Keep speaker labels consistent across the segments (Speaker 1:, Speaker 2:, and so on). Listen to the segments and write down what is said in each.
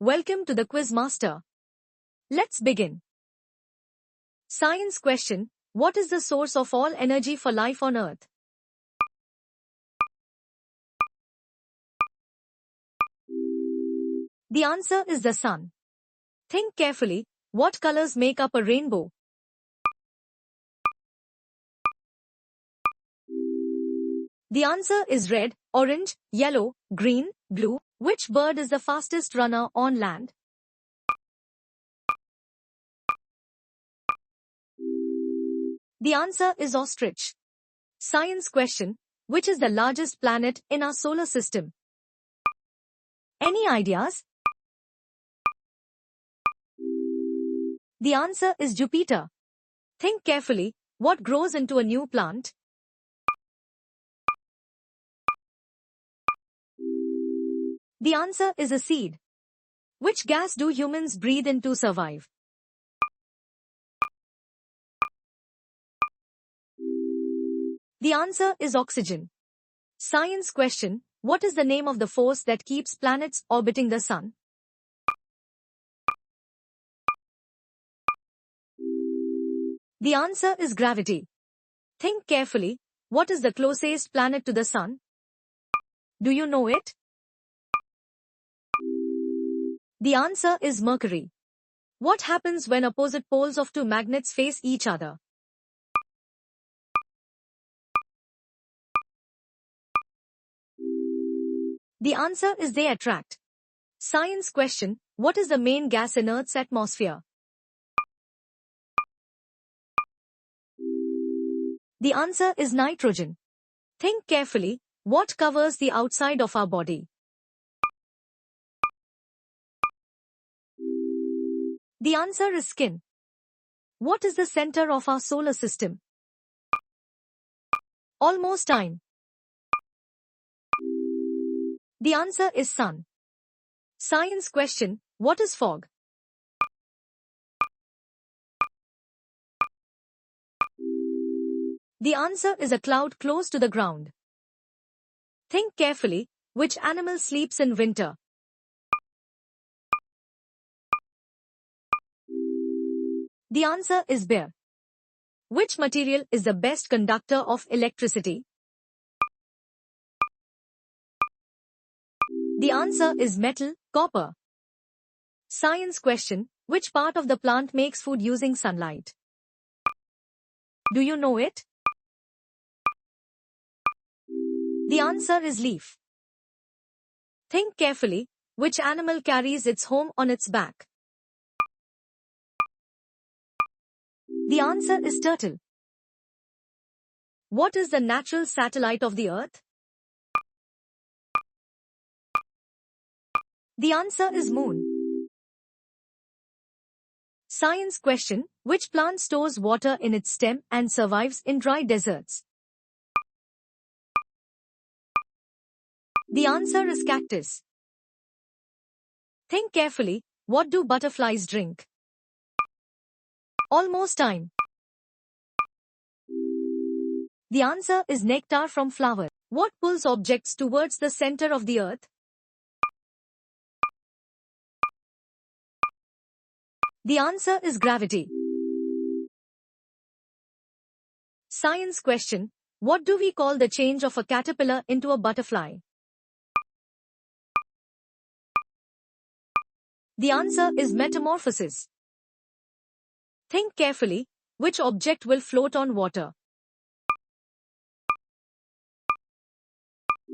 Speaker 1: Welcome to the Quiz Master. Let's begin. Science question: what is the source of all energy for life on Earth? The answer is the sun. Think carefully. What colors make up a rainbow? The answer is red, orange, yellow, green, blue. Which bird is the fastest runner on land? The answer is ostrich. Science question: which is the largest planet in our solar system? Any ideas? The answer is Jupiter. Think carefully. What grows into a new plant? The answer is a seed. Which gas do humans breathe in to survive? The answer is oxygen. Science question: what is the name of the force that keeps planets orbiting the sun? The answer is gravity. Think carefully. What is the closest planet to the sun? Do you know it? The answer is Mercury. What happens when opposite poles of two magnets face each other? The answer is they attract. Science question: what is the main gas in Earth's atmosphere? The answer is nitrogen. Think carefully. What covers the outside of our body? The answer is skin. What is the center of our solar system? Almost time. The answer is sun. Science question: what is fog? The answer is a cloud close to the ground. Think carefully. Which animal sleeps in winter? The answer is bear. Which material is the best conductor of electricity? The answer is metal, copper. Science question: which part of the plant makes food using sunlight? Do you know it? The answer is leaf. Think carefully. Which animal carries its home on its back? The answer is turtle. What is the natural satellite of the Earth? The answer is moon. Science question: which plant stores water in its stem and survives in dry deserts? The answer is cactus. Think carefully. What do butterflies drink? Almost time. The answer is nectar from flowers. What pulls objects towards the center of the Earth? The answer is gravity. Science question: what do we call the change of a caterpillar into a butterfly? The answer is metamorphosis. Think carefully. Which object will float on water?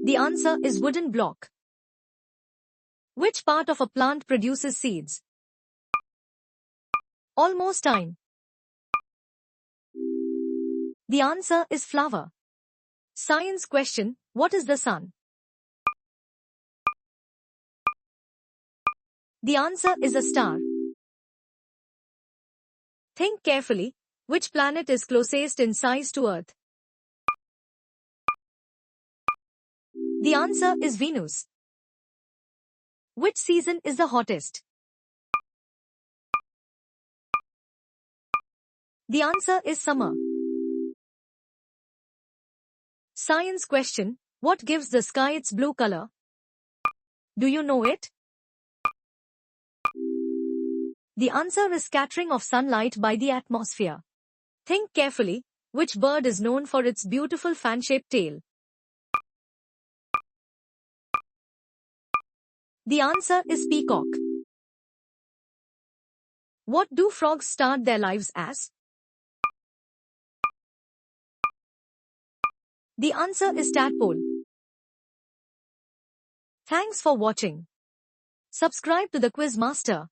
Speaker 1: The answer is wooden block. Which part of a plant produces seeds? Almost time. The answer is flower. Science question: what is the sun? The answer is a star. Think carefully. Which planet is closest in size to Earth? The answer is Venus. Which season is the hottest? The answer is summer. Science question: what gives the sky its blue color? Do you know it? The answer is scattering of sunlight by the atmosphere. Think carefully, which bird is known for its beautiful fan-shaped tail? The answer is peacock. What do frogs start their lives as? The answer is tadpole. Thanks for watching. Subscribe to the Quiz Master.